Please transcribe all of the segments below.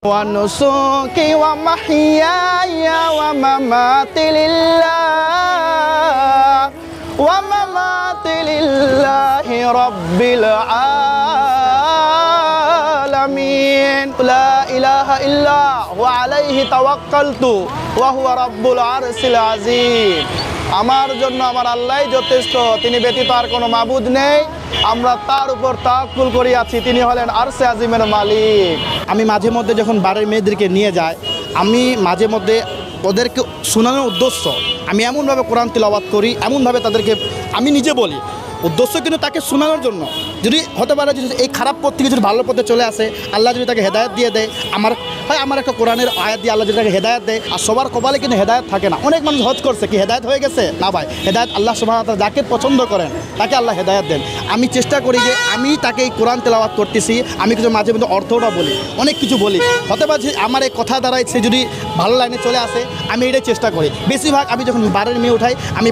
ونسكي ومحياي ومماتي لله رب العالمين لا إله إلا هو عليه توكلت وهو رب العرش العظيم আমার জন্য আমার আল্লাহই যথেষ্ট, তিনি ব্যতীত আর কোনো মাবুদ নেই। আমরা তার উপর তাওয়াক্কুল করি আছি, তিনি হলেন আরশে আজিমের মালিক। আমি মাঝে মধ্যে যখন বাড়ির মেয়েদেরকে নিয়ে যাই, আমি মাঝে মধ্যে ওদেরকে শোনানোর উদ্দেশ্য আমি এমনভাবে কোরআন তিলাওয়াত করি, এমনভাবে তাদেরকে আমি নিজে বলি, উদ্দেশ্য কিন্তু তাকে শোনানোর জন্য। যদি হতে পারে যদি এই খারাপ পথ থেকে যদি ভালো পথে চলে আসে, আল্লাহ যদি তাকে হেদায়েত দিয়ে দেয়, আমার একটা কোরআনের আয়াত দিয়ে আল্লাহ যদি তাকে হেদায়েত দেয়। আর সবার কপালে কিন্তু হেদায়েত থাকে না। অনেক মানুষ হজ করছে, কি হেদায়েত হয়ে গেছে? না ভাই, হেদায়েত আল্লাহ সুবহানাহু ওয়া তাআলা যাকে পছন্দ করেন তাকে আল্লাহ হেদায়েত দেন। আমি চেষ্টা করি যে আমি তাকে এই কোরআন তেলাওয়াত করতেছি, আমি কিছু মাঝে মধ্যে অর্থটা বলি, অনেক কিছু বলি। হতে পারে যে আমার এই কথা দ্বারাই সে যদি ভালো লাইনে চলে আসে, আমি এটাই চেষ্টা করি। বেশিরভাগ আমি যখন বারের মেয়ে উঠাই, আমি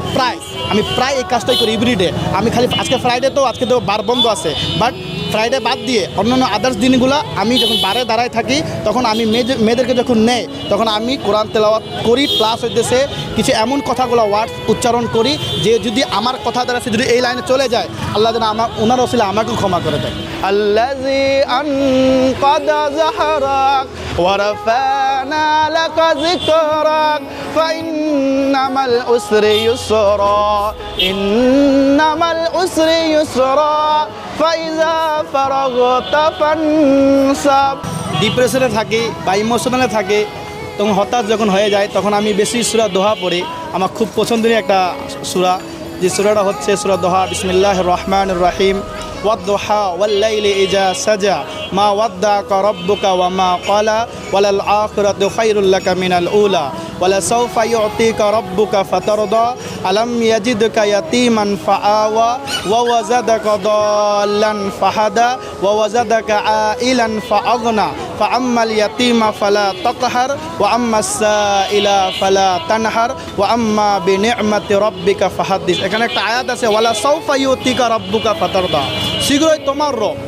প্রায় এই কাজটাই করি এভরিডে। আমি খালি আজকে ফ্রাইডে তো আজকে তো বার বন্ধ আছে, বাট ফ্রাইডে বাদ দিয়ে অন্যান্য আদার্স দিনগুলো আমি যখন বারে দাঁড়ায় থাকি, তখন আমি মেয়েদেরকে যখন নেই, তখন আমি কোরআন তেলাওয়াত করি, প্লাস হইতেছে কিছু এমন কথাগুলো ওয়ার্ডস উচ্চারণ করি যে যদি আমার কথা দ্বারা সে যদি এই লাইনে চলে যায়, আল্লাহ যেন ওনার ওসিলা আমাকেও ক্ষমা করে দেয়। আল্লাযী আনকাযা যাহরাক ওয়া রাফা'না লাকা যিকরাক ফাইন্নামাল উসরি ইউসরা ইন্নামাল উসরি ইউসরা ফাইযা ফারাগতা ফানসাব। ডিপ্রেশনে থাকি বা ইমোশনালে থাকি, তখন হতাশ যখন হয়ে যায়, তখন আমি বেশি সূরা দোহা পড়ি। আমার খুব পছন্দের একটা সূরা, যে সূরাটা হচ্ছে সূরা দোহা। বিসমিল্লাহির রহমানির রহিম। ওয়াদ-দুহা ওয়াল-লাইলি ইযা সাজা মা ওয়াদ্দাকা রাব্বুকা ওয়া মা ক্বালা ওয়ালাল আখিরাতু খায়রুল লাকা মিনাল উলা ওয়ালাসাউফা ইউতিকা রাব্বুকা ফাতারদা আলাম ইয়াজিদকা ইয়াতীমান ফাআওয়া ওয়া ওয়াজাদাকা দাল্লান ফাহাদা ওয়া ওয়াজাদাকা আইলান ফাআগনা ফাআম্মাল ইয়াতীমা ফালা তাকহার ওয়া আম্মাস সাইলা ফালা তানহার ওয়া আম্মা বিনি'মাতি রাব্বিকা ফাহাদ্দিস। এখানে একটা আয়াত আছে, ওয়ালাসাউফা ইউতিকা রাব্বুকা ফাতারদা, শীঘ্রই তোমার রব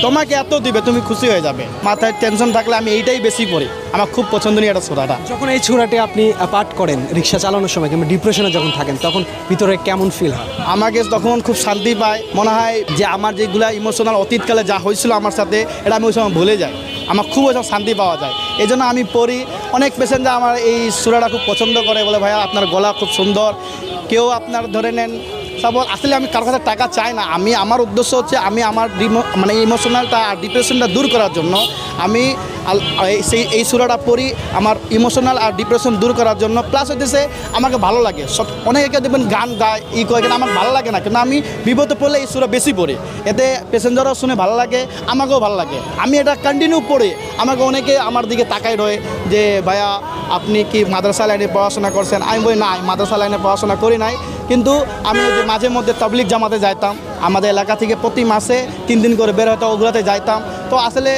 তোমাকে এত দিবে, তুমি খুশি হয়ে যাবে। মাথায় টেনশন থাকলে আমি এইটাই বেশি পড়ি, আমার খুব পছন্দের একটা সূরাটা। যখন এই সূরাটি আপনি পাঠ করেন রিক্সা চালানোর সময় কিংবা ডিপ্রেশনে যখন থাকেন, তখন ভিতরে কেমন ফিল হয়? আমাকে তখন খুব শান্তি পায়, মনে হয় যে আমার যেগুলো ইমোশনাল অতীতকালে যা হয়েছিল আমার সাথে, এটা আমি ওই সময় ভুলে যাই, আমার খুব ওই সময় শান্তি পাওয়া যায়। এই জন্য আমি পড়ি। অনেক পেশেন্টরা আমার এই সূরাটা খুব পছন্দ করে, বলে ভাইয়া আপনার গলা খুব সুন্দর। কেউ আপনার ধরে নেন সাপোজ, আসলে আমি কারোর কাছে টাকা চাই না, আমি আমার উদ্দেশ্য হচ্ছে আমি আমার মানে ইমোশনালটা আর ডিপ্রেশনটা দূর করার জন্য আমি এই সূরাটা পড়ি, আমার ইমোশনাল আর ডিপ্রেশন দূর করার জন্য। প্লাস হইতেছে আমাকে ভালো লাগে। অনেকে দেখবেন গান গায় করে, কিন্তু আমার ভালো লাগে না, কিন্তু আমি বিপদে পড়লে এই সূরা বেশি পড়ি, এতে প্যাসেঞ্জারও শুনে ভালো লাগে, আমাকেও ভালো লাগে। আমি এটা কন্টিনিউ পড়ি। আমাকে অনেকে আমার দিকে তাকাই রয়ে যে ভাইয়া আপনি কি মাদ্রাসা লাইনে পড়াশোনা করছেন? আমি বলি না, মাদ্রাসা লাইনে পড়াশোনা করি নাই, কিন্তু আমি ওই যে মাঝে মধ্যে তাবলিগ জামাতে যাইতাম। আমাদের এলাকা থেকে প্রতি মাসে 3 দিন করে বের হতো, ওগুলাতে যাইতাম। তো আসলে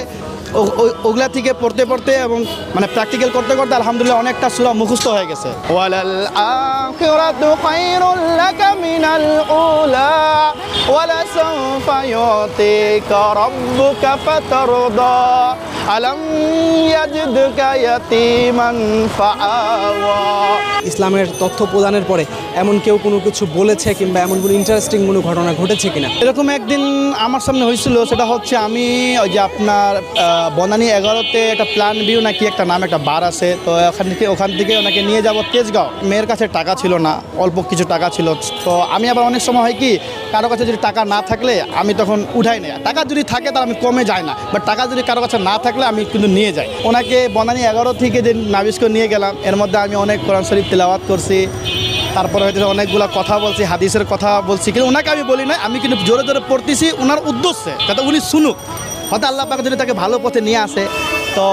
ওগুলা থেকে পড়তে পড়তে এবং মানে প্র্যাকটিক্যাল করতে করতে আলহামদুলিল্লাহ অনেকটা সূরা মুখস্থ হয়ে গেছে। ওয়ালাল আখিরাতু খায়রুল লাকা মিনাল উলা ওয়ালাসাউফা ইউতিকা রাব্বুকা ফাতারদা আলাম ইয়াজিদকা ইয়াতীমান ফাআওয়া। ইসলামের তথ্য প্রদানের পরে এমন কেউ কোনো কিছু বলেছে কিংবা এমন কোনো ইন্টারেস্টিং কোনো ঘটনা ঘটেছে কিনা? এরকম একদিন আমার সামনে হয়েছিল, সেটা হচ্ছে আমি ওই যে আপনার বনানী 11-তে একটা প্ল্যান ভিউ নাকি একটা নাম একটা বার আছে, তো ওখান থেকে ওনাকে নিয়ে যাব তেজগাঁও। মেয়ের কাছে টাকা ছিল না, অল্প কিছু টাকা ছিল। তো আমি আবার অনেক সময় হয় কি, কারো কাছে যদি টাকা না থাকলে আমি তখন উঠাই না, টাকা যদি থাকে তাহলে আমি কমে যাই না, বাট টাকা যদি কারো কাছে না থাকলে আমি কিন্তু নিয়ে যাই। ওনাকে বনানী 11 থেকে যে নাবিস্কো নিয়ে গেলাম, এর মধ্যে আমি অনেক কোরআন শরীফ তিলাওয়াত করছি, তারপরে হয়তো অনেকগুলো কথা বলছি, হাদিসের কথা বলছি, কিন্তু ওনাকে আমি বলি না, আমি কিন্তু জোরে জোরে পড়তেছি ওনার উদ্দেশ্যে, যাতে উনি শুনুক, হয়তো আল্লাহ পাক যদি তাকে ভালো পথে নিয়ে আসে। তো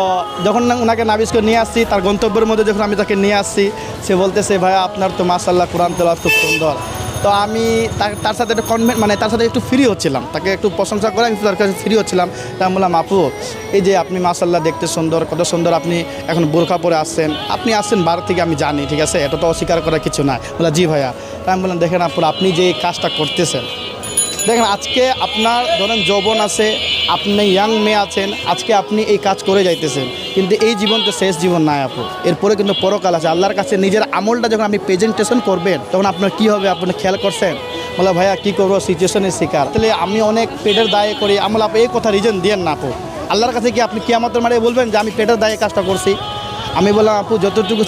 যখন ওনাকে নাবিস্কো নিয়ে আসছি, তার গন্তব্যের মধ্যে যখন আমি তাকে নিয়ে আসছি, সে বলতেছে ভাইয়া আপনার তো মাশাআল্লাহ কোরআন তেলাওয়াত খুব সুন্দর। তো আমি তার সাথে একটু তার সাথে একটু ফ্রি হচ্ছিলাম, তাকে একটু প্রশংসা করে আমি তার কাছে ফ্রি হচ্ছিলাম। তা আমি বললাম আপু, এই যে আপনি মাশাআল্লাহ দেখতে সুন্দর, কত সুন্দর আপনি এখন বোরখা পরে আসছেন, আপনি আসছেন ভারত থেকে আমি জানি, ঠিক আছে, এটা তো অস্বীকার করার কিছু না। বললাম জি ভাইয়া। তা আমি বললাম দেখেন আপু, আপনি যে কাজটা করতেছেন দেখেন আজকে আপনার ধরেন যৌবন আছে, আপনি ইয়াং মেয়ে আছেন, আজকে আপনি এই কাজ করে যাইতেছেন, কিন্তু এই জীবন তো শেষ জীবন নয় আপু, এরপরে কিন্তু পরকাল আছে। আল্লাহর কাছে নিজের আমলটা যখন আপনি প্রেজেন্টেশন করবেন তখন আপনার কি হবে আপনি খেয়াল করছেন? বলে ভাইয়া কী করবো, সিচুয়েশনের শিকার, তাহলে আমি অনেক পেটের দায়ে করি আমল, আপনি এই কথা রিজন দিয়েন না আপু। আল্লাহর কাছে কি আপনি কিয়ামতের মাঠে বলবেন যে আমি পেটের দায়ে কাজটা করছি? আমি বললাম আপু যতটুকু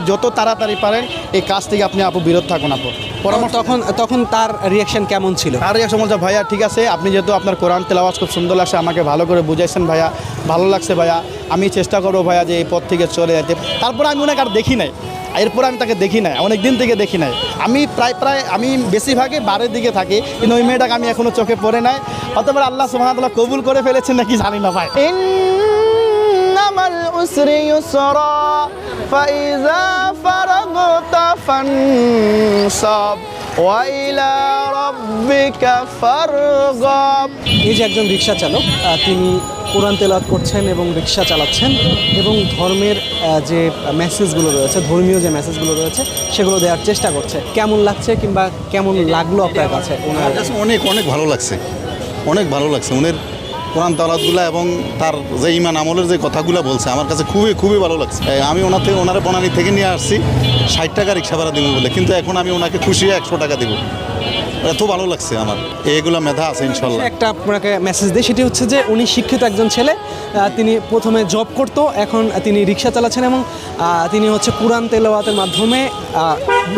যত তাড়াতাড়ি পারেন এই কাজ থেকে আপনি আপু বিরত থাকুন আপু। পরামর্শ তখন তার রিয়াকশন কেমন ছিল? আর এক সময় ভাইয়া ঠিক আছে, আপনি যেহেতু আপনার কোরআন তেলাওয়াত খুব সুন্দর লাগছে, আমাকে ভালো করে বুঝাইছেন ভাইয়া, ভালো লাগছে ভাইয়া, আমি চেষ্টা করবো ভাইয়া যে এই পথ থেকে চলে যেতে। তারপরে আমি ওনাকে আর দেখি নাই, এরপরে আমি তাকে দেখি নাই, অনেক দিন থেকে দেখি নাই। আমি প্রায় আমি বেশিরভাগই বারের দিকে থাকি, কিন্তু ওই মেয়েটাকে আমি এখনও চোখে পড়ে নাই। অতবার আল্লাহ সুবহানাহু ওয়া তাআলা কবুল করে ফেলেছেন নাকি জানি না ভাই। ইন্নামাল উসরি ইউসরা ফাইযা ফারাগতা ফানসাব ওয়া ইলা রাব্বিকা ফারগাব। এই যে একজন রিক্সা চালক, তিনি কোরআন তেলাওয়াত করছেন এবং রিক্সা চালাচ্ছেন এবং ধর্মের যে মেসেজগুলো রয়েছে, ধর্মীয় যে মেসেজগুলো রয়েছে সেগুলো দেওয়ার চেষ্টা করছে। কেমন লাগছে কিংবা কেমন লাগলো আপনার কাছে? আমার কাছে অনেক অনেক ভালো লাগছে, অনেক ভালো লাগছে উনের কোরআন তালাতগুলো এবং তার যে ইমান আমলের যে কথাগুলো বলছে আমার কাছে খুবই খুবই ভালো লাগছে। আমি ওনার বনানী থেকে নিয়ে আসছি 60 টাকা রিক্সা ভাড়া দেবো বলে, কিন্তু এখন আমি ওনাকে খুশি 100 টাকা দেবো। এত ভালো লাগছে আমার, এইগুলো মেধা আছে ইনশাল্লাহ। একটা আপনাকে মেসেজ দিই, সেটি হচ্ছে যে উনি শিক্ষিত একজন ছেলে, তিনি প্রথমে জব করতো, এখন তিনি রিক্সা চালাচ্ছেন এবং তিনি হচ্ছে কোরআন তেলাওয়াতের মাধ্যমে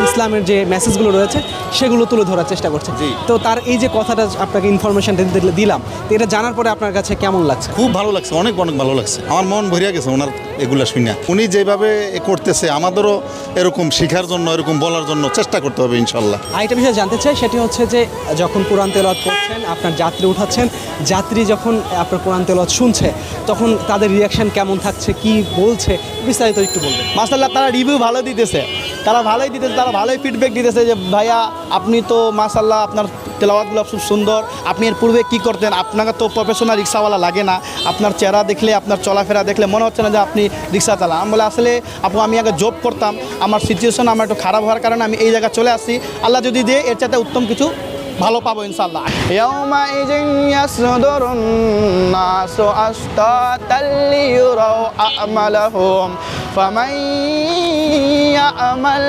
ইসলামের যে মেসেজগুলো রয়েছে সেগুলো তুলে ধরার চেষ্টা করছে। জি। তো তার এই যে কথাটা আপনাকে ইনফরমেশনটা দিলাম, তো এটা জানার পরে আপনার কাছে কেমন লাগছে? খুব ভালো লাগছে, অনেক অনেক ভালো লাগছে, আমার মন ভরিয়া গেছে ওনার এগুলা শুনে। উনি যেভাবে করতেছে আমাদেরও এরকম শেখার জন্য, এরকম বলার জন্য চেষ্টা করতে হবে ইনশাল্লাহ। আরেকটা বিষয় জানতে চাই, সেটি হচ্ছে যে যখন কোরআন তেলাওয়াত করছেন, আপনার যাত্রী উঠাচ্ছেন, যাত্রী যখন আপনার কোরআন তেলাওয়াত শুনছে তখন তাদের রিয়াকশন কেমন থাকছে, কি বলছে, বিস্তারিত একটু বলবেন। মাশাআল্লাহ, তারা রিভিউ ভালো দিতেছে, তারা ভালোই দিতেছে, তারা ভালোই ফিডব্যাক দিতেছে যে ভাইয়া আপনি তো মাশাআল্লাহ আপনার তেলাওয়াতগুলো খুব সুন্দর, আপনি এর পূর্বে কী করতেন, আপনাকে তো প্রফেশনাল রিক্সাওয়ালা লাগে না, আপনার চেহারা দেখলে, আপনার চলাফেরা দেখলে মনে হচ্ছে না যে আপনি রিক্সা চালান। আমি বলে আসলে আপু আমি আগে জব করতাম, আমার সিচুয়েশন আমার একটু খারাপ হওয়ার কারণে আমি এই জায়গায় চলে আসছি, আল্লাহ যদি দিয়ে এর চাইতে উত্তম কিছু ভালো পাবো ইনশাআল্লাহ। ইয়াউমাইযিন ইয়াসদুরুন নাসু আশতাতাল লিয়ুরাউ আমালাহুম ফামান ইয়ামাল